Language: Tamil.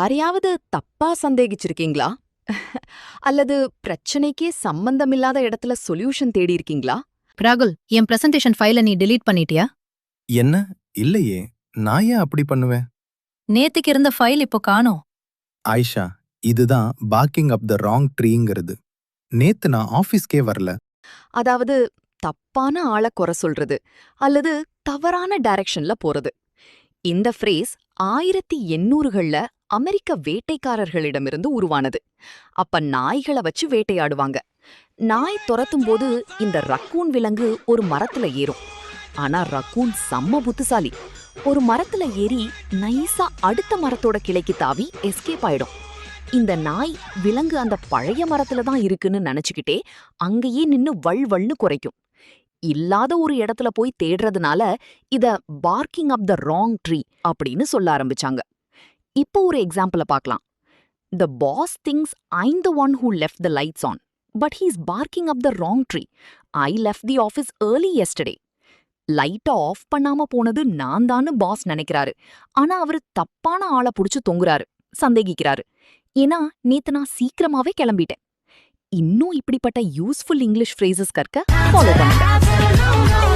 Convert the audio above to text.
யாரையாவது தப்பா சந்தேகிச்சிருக்கீங்களா? அல்லது பிரச்சனைக்கே சம்பந்தமில்லாத இடத்துல சொல்யூஷன் தேடி இருக்கீங்களா? ராகுல், என் பிரசன்டேஷன் ஃபைல நீ delete பண்ணிட்டியா? என்ன? இல்லையே. நான் ஏன் அப்படி பண்ணுவேன்? நேத்துக்கு இருந்த ஃபைல் இப்போ காணோம். ஆயிஷா, இதுதான் barking up the wrong treeங்கிறது. நேத்து நான் ஆபீஸ்க்கே வரல. அதாவது தப்பான ஆள குறை சொல்றது அல்லது தவறான டைரக்ஷன்ல போறது. இந்த ஃப்ரேஸ் 1800கள்ல அமெரிக்க வேட்டைக்காரர்களிடமிருந்து உருவானது. அப்ப நாய்களை வச்சு வேட்டையாடுவாங்க. நாய் துரத்தும்போது இந்த ரக்கூன் விலங்கு ஒரு மரத்துல ஏறும். ஆனா ரக்கூன் செம்ம புத்திசாலி. ஒரு மரத்துல ஏறி நைஸா அடுத்த மரத்தோட கிளைக்கு தாவி எஸ்கேப் ஆயிடும். இந்த நாய் விலங்கு அந்த பழைய மரத்துல தான் இருக்குன்னு நினைச்சுக்கிட்டே அங்கேயே நின்னு வள்வள்னு குறைக்கும். இல்லாத ஒரு இடத்துல போய் தேடுறதுனால இத parking up the wrong tree அப்படின்னு சொல்ல ஆரம்பிச்சாங்க. இப்போ ஒரு எக்ஸாம்பிள பார்க்கலாம். The boss thinks I'm the one who left the lights on, but he's barking up the wrong tree. I left the office early yesterday. லைட்ட ஆஃப் பண்ணாம போனது நான் தான்னு பாஸ் நினைக்கிறாரு. ஆனா அவரு தப்பான ஆளை புடிச்சு தொங்குறாரு, சந்தேகிக்கிறாரு. ஏன்னா நேத்து நான் சீக்கிரமாவே கிளம்பிட்டேன். இன்னும் இப்படிப்பட்ட யூஸ்ஃபுல் இங்கிலீஷ் ஃப்ரேசஸ் கற்க ஃபாலோ பண்ணுங்க.